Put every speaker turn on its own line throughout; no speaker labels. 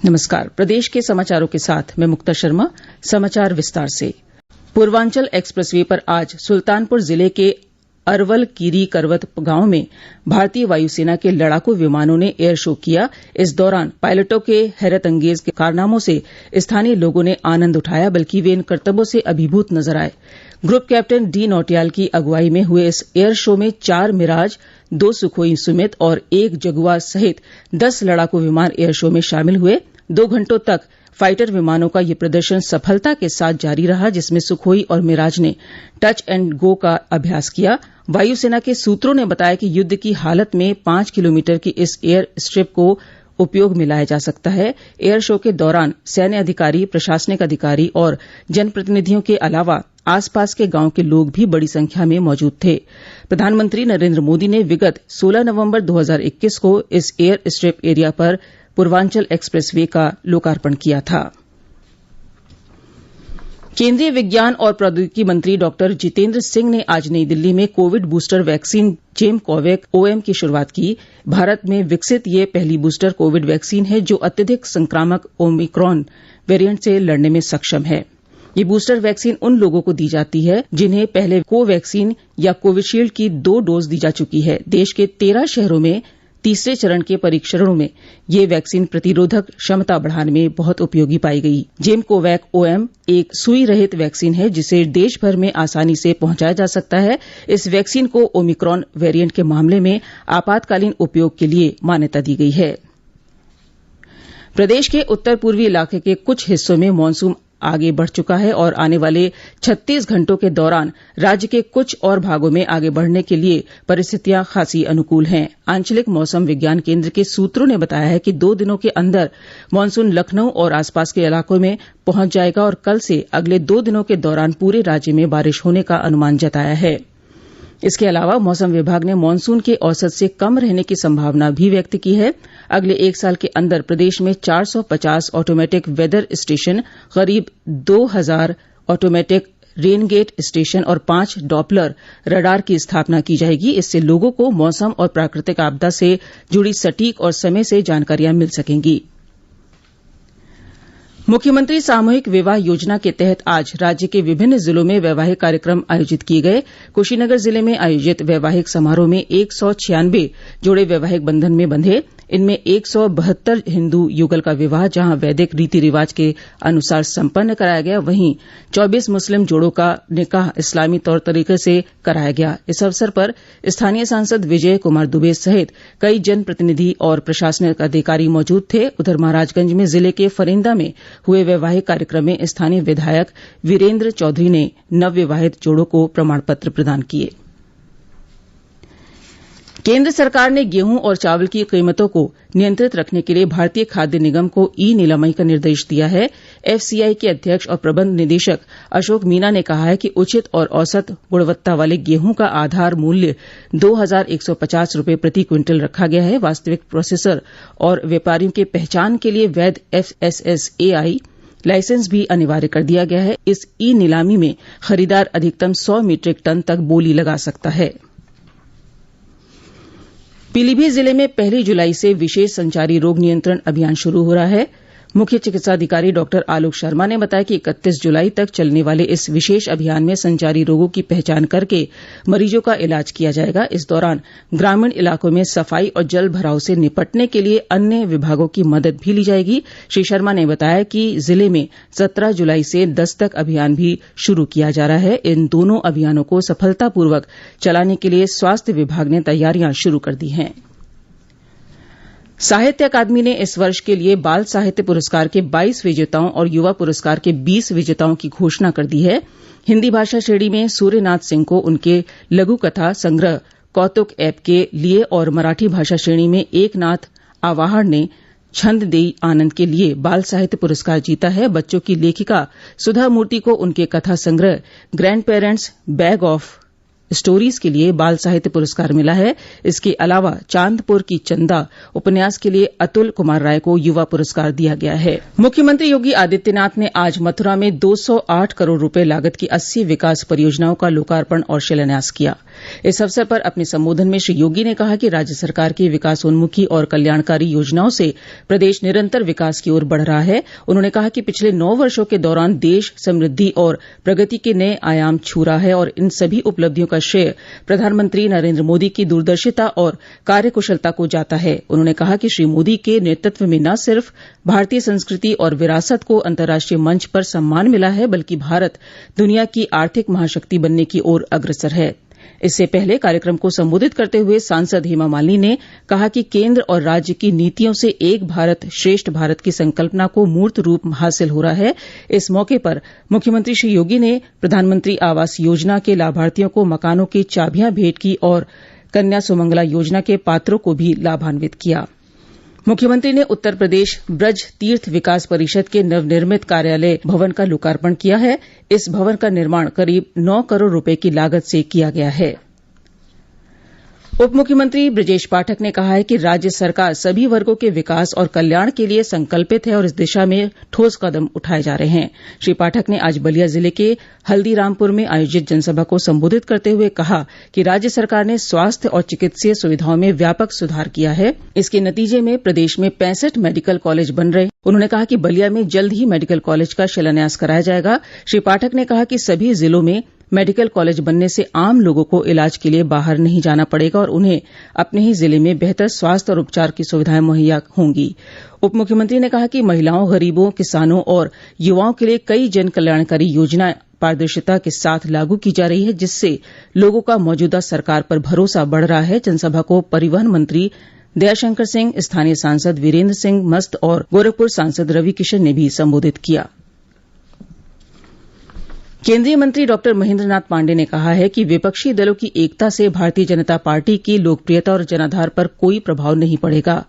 नमस्कार। प्रदेश के समाचारों के साथ मैं मुक्ता शर्मा। समाचार विस्तार से। पूर्वांचल एक्सप्रेस वे पर आज सुल्तानपुर जिले के अरवल कीरी करवत गांव में भारतीय वायुसेना के लड़ाकू विमानों ने एयर शो किया। इस दौरान पायलटों के हैरतअंगेज कारनामों से स्थानीय लोगों ने आनंद उठाया, बल्कि वे इन करतबों से अभिभूत नजर आए। ग्रुप कैप्टन डी नौटियाल की अगुवाई में हुए इस एयर शो में 4 मिराज, 2 सुखोई सुमित और 1 जगुआ सहित 10 लड़ाकू विमान एयर शो में शामिल हुए। 2 घंटों तक फाइटर विमानों का यह प्रदर्शन सफलता के साथ जारी रहा, जिसमें सुखोई और मिराज ने टच एंड गो का अभ्यास किया। वायुसेना के सूत्रों ने बताया कि युद्ध की हालत में 5 किलोमीटर की इस एयर स्ट्रिप को उपयोग में लाया जा सकता है। एयर शो के दौरान सैन्य अधिकारी, प्रशासनिक अधिकारी और जनप्रतिनिधियों के अलावा आसपास के गांव के लोग भी बड़ी संख्या में मौजूद थे। प्रधानमंत्री नरेंद्र मोदी ने विगत 16 नवंबर 2021 को इस एयर स्ट्रिप एरिया पर पूर्वांचल एक्सप्रेस वे का लोकार्पण किया था। केंद्रीय विज्ञान और प्रौद्योगिकी मंत्री डॉक्टर जितेंद्र सिंह ने आज नई दिल्ली में कोविड बूस्टर वैक्सीन जेमकोवैक OM की शुरूआत की। भारत में विकसित ये पहली बूस्टर कोविड वैक्सीन है जो अत्यधिक संक्रामक ओमिक्रॉन वेरिएंट से लड़ने में सक्षम है। ये बूस्टर वैक्सीन उन लोगों को दी जाती है जिन्हें पहले कोवैक्सीन या कोविशील्ड की 2 डोज दी जा चुकी है। देश के 13 शहरों में तीसरे चरण के परीक्षणों में ये वैक्सीन प्रतिरोधक क्षमता बढ़ाने में बहुत उपयोगी पाई गई। जेमकोवैक OM एक सुई रहित वैक्सीन है जिसे देश भर में आसानी से पहुंचाया जा सकता है। इस वैक्सीन को ओमिक्रॉन वेरिएंट के मामले में आपातकालीन उपयोग के लिए मान्यता दी गई है। प्रदेश के उत्तर पूर्वी इलाके के कुछ हिस्सों में मानसून आगे बढ़ चुका है और आने वाले 36 घंटों के दौरान राज्य के कुछ और भागों में आगे बढ़ने के लिए परिस्थितियां खासी अनुकूल हैं। आंचलिक मौसम विज्ञान केंद्र के सूत्रों ने बताया है कि 2 दिनों के अंदर मानसून लखनऊ और आसपास के इलाकों में पहुंच जाएगा और कल से अगले 2 दिनों के दौरान पूरे राज्य में बारिश होने का अनुमान जताया है। इसके अलावा मौसम विभाग ने मानसून के औसत से कम रहने की संभावना भी व्यक्त की है। अगले 1 साल के अंदर प्रदेश में 450 ऑटोमेटिक वेदर स्टेशन, करीब 2000 ऑटोमेटिक रेनगेट स्टेशन और 5 डॉपलर रडार की स्थापना की जाएगी। इससे लोगों को मौसम और प्राकृतिक आपदा से जुड़ी सटीक और समय से जानकारियां मिल सकेंगी। मुख्यमंत्री सामूहिक विवाह योजना के तहत आज राज्य के विभिन्न जिलों में वैवाहिक कार्यक्रम आयोजित किए गए। कुशीनगर जिले में आयोजित वैवाहिक समारोह में 196 जोड़े वैवाहिक बंधन में बंधे। इनमें 172 हिंदू युगल का विवाह जहां वैदिक रीति रिवाज के अनुसार संपन्न कराया गया, वहीं 24 मुस्लिम जोड़ों का निकाह इस्लामी तौर तरीके से कराया गया। इस अवसर पर स्थानीय सांसद विजय कुमार दुबे सहित कई जनप्रतिनिधि और प्रशासनिक अधिकारी मौजूद थे। उधर महाराजगंज में जिले के फरेंदा में हुए वैवाहिक कार्यक्रम में स्थानीय विधायक वीरेंद्र चौधरी ने नवविवाहित जोड़ों को प्रमाण पत्र प्रदान किए। केंद्र सरकार ने गेहूं और चावल की कीमतों को नियंत्रित रखने के लिए भारतीय खाद्य निगम को ई-नीलामी का निर्देश दिया है। FCI के अध्यक्ष और प्रबंध निदेशक अशोक मीना ने कहा है कि उचित और औसत गुणवत्ता वाले गेहूं का आधार मूल्य 2150 रुपये प्रति क्विंटल रखा गया है। वास्तविक प्रोसेसर और व्यापारियों की पहचान के लिए वैध FSSAI लाइसेंस भी अनिवार्य कर दिया गया है। इस ई-नीलामी में खरीदार अधिकतम 100 मीट्रिक टन तक बोली लगा सकता है। पीलीभीत जिले में 1 जुलाई से विशेष संचारी रोग नियंत्रण अभियान शुरू हो रहा है। मुख्य चिकित्साधिकारी डॉक्टर आलोक शर्मा ने बताया कि 31 जुलाई तक चलने वाले इस विशेष अभियान में संचारी रोगों की पहचान करके मरीजों का इलाज किया जाएगा। इस दौरान ग्रामीण इलाकों में सफाई और जल भराव से निपटने के लिए अन्य विभागों की मदद भी ली जाएगी। श्री शर्मा ने बताया कि जिले में 17 जुलाई से दस्तक अभियान भी शुरू किया जा रहा है। इन दोनों अभियानों को सफलतापूर्वक चलाने के लिए स्वास्थ्य विभाग ने तैयारियां शुरू कर दी हैं। साहित्य अकादमी ने इस वर्ष के लिए बाल साहित्य पुरस्कार के 22 विजेताओं और युवा पुरस्कार के 20 विजेताओं की घोषणा कर दी है। हिन्दी भाषा श्रेणी में सूर्यनाथ सिंह को उनके लघु कथा संग्रह कौतुक ऐप के लिए और मराठी भाषा श्रेणी में एकनाथ आवाहड़ ने छंद देई आनंद के लिए बाल साहित्य पुरस्कार जीता है। बच्चों की लेखिका सुधा मूर्ति को उनके कथा संग्रह grand parents bag of stories के लिए बाल साहित्य पुरस्कार मिला है। इसके अलावा चांदपुर की चंदा उपन्यास के लिए अतुल कुमार राय को युवा पुरस्कार दिया गया है। मुख्यमंत्री योगी आदित्यनाथ ने आज मथुरा में 208 करोड़ रुपए लागत की 80 विकास परियोजनाओं का लोकार्पण और शिलान्यास किया। इस अवसर पर अपने संबोधन में श्री योगी ने कहा कि राज्य सरकार की विकासोन्मुखी और कल्याणकारी योजनाओं से प्रदेश निरंतर विकास की ओर बढ़ रहा है। उन्होंने कहा कि पिछले 9 वर्षों के दौरान देश समृद्धि और प्रगति के नए आयाम छू रहा है और इन सभी उपलब्धियों का श्रेय प्रधानमंत्री नरेंद्र मोदी की दूरदर्शिता और कार्यकुशलता को जाता है। उन्होंने कहा कि श्री मोदी के नेतृत्व में न सिर्फ भारतीय संस्कृति और विरासत को अंतर्राष्ट्रीय मंच पर सम्मान मिला है, बल्कि भारत दुनिया की आर्थिक महाशक्ति बनने की ओर अग्रसर है। इससे पहले कार्यक्रम को संबोधित करते हुए सांसद हेमा मालिनी ने कहा कि केंद्र और राज्य की नीतियों से एक भारत श्रेष्ठ भारत की संकल्पना को मूर्त रूप हासिल हो रहा है। इस मौके पर मुख्यमंत्री श्री योगी ने प्रधानमंत्री आवास योजना के लाभार्थियों को मकानों की चाबियां भेंट की और कन्या सुमंगला योजना के पात्रों को भी लाभान्वित किया। मुख्यमंत्री ने उत्तर प्रदेश ब्रज तीर्थ विकास परिषद के नवनिर्मित कार्यालय भवन का लोकार्पण किया है। इस भवन का निर्माण करीब 9 करोड़ रुपए की लागत से किया गया है। उप मुख्यमंत्री ब्रजेश पाठक ने कहा है कि राज्य सरकार सभी वर्गों के विकास और कल्याण के लिए संकल्पित है और इस दिशा में ठोस कदम उठाए जा रहे हैं। श्री पाठक ने आज बलिया जिले के हल्दीरामपुर में आयोजित जनसभा को संबोधित करते हुए कहा कि राज्य सरकार ने स्वास्थ्य और चिकित्सीय सुविधाओं में व्यापक सुधार किया है। इसके नतीजे में प्रदेश में 65 मेडिकल कॉलेज बन रहे। उन्होंने कहा कि बलिया में जल्द ही मेडिकल कॉलेज का शिलान्यास कराया जाएगा। श्री पाठक ने कहा कि सभी जिलों में मेडिकल कॉलेज बनने से आम लोगों को इलाज के लिए बाहर नहीं जाना पड़ेगा और उन्हें अपने ही जिले में बेहतर स्वास्थ्य और उपचार की सुविधाएं मुहैया होंगी। उप मुख्यमंत्री ने कहा कि महिलाओं, गरीबों, किसानों और युवाओं के लिए कई जन कल्याणकारी योजनाएं पारदर्शिता के साथ लागू की जा रही है, जिससे लोगों का मौजूदा सरकार पर भरोसा बढ़ रहा है। जनसभा को परिवहन मंत्री दयाशंकर सिंह, स्थानीय सांसद वीरेंद्र सिंह मस्त और गोरखपुर सांसद रवि किशन ने भी संबोधित किया। केंद्रीय मंत्री डॉक्टर महेंद्र नाथ पांडेय ने कहा है कि विपक्षी दलों की एकता से भारतीय जनता पार्टी की लोकप्रियता और जनाधार पर कोई प्रभाव नहीं पड़ेगा।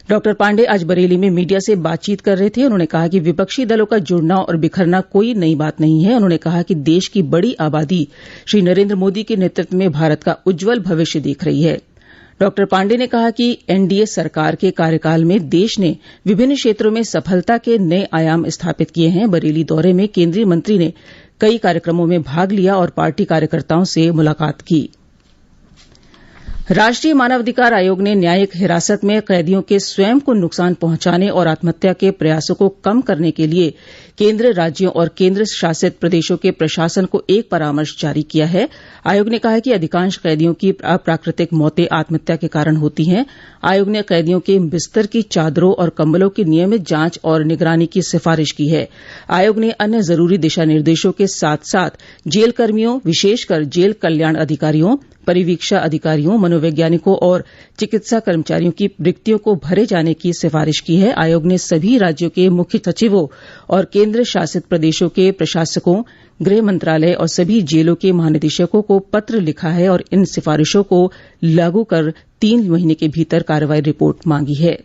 डॉक्टर पांडेय आज बरेली में मीडिया से बातचीत कर रहे थे। उन्होंने कहा कि विपक्षी दलों का जुड़ना और बिखरना कोई नई बात नहीं है। उन्होंने कहा कि देश की बड़ी आबादी श्री नरेंद्र मोदी के नेतृत्व में भारत का उज्ज्वल भविष्य देख रही है। डॉक्टर पांडेय ने कहा कि एनडीए सरकार के कार्यकाल में देश ने विभिन्न क्षेत्रों में सफलता के नए आयाम स्थापित किए हैं। बरेली दौरे में केंद्रीय मंत्री ने कई कार्यक्रमों में भाग लिया और पार्टी कार्यकर्ताओं से मुलाकात की। राष्ट्रीय मानवाधिकार आयोग ने न्यायिक हिरासत में कैदियों के स्वयं को नुकसान पहुंचाने और आत्महत्या के प्रयासों को कम करने के लिए केंद्र, राज्यों और केंद्र शासित प्रदेशों के प्रशासन को एक परामर्श जारी किया है। आयोग ने कहा है कि अधिकांश कैदियों की अप्राकृतिक मौतें आत्महत्या के कारण होती हैं। आयोग ने कैदियों के बिस्तर की चादरों और कंबलों की नियमित जांच और निगरानी की सिफारिश की है। आयोग ने अन्य जरूरी दिशा निर्देशों के साथ साथ जेल कर्मियों, विशेषकर जेल कल्याण अधिकारियों, परिवीक्षा अधिकारियों, मनोवैज्ञानिकों और चिकित्सा कर्मचारियों की रिक्तियों को भरे जाने की सिफारिश की है। आयोग ने सभी राज्यों के मुख्य सचिवों और केंद्र शासित प्रदेशों के प्रशासकों, गृह मंत्रालय और सभी जेलों के महानिदेशकों को पत्र लिखा है और इन सिफारिशों को लागू कर 3 महीने के भीतर कार्रवाई रिपोर्ट मांगी है।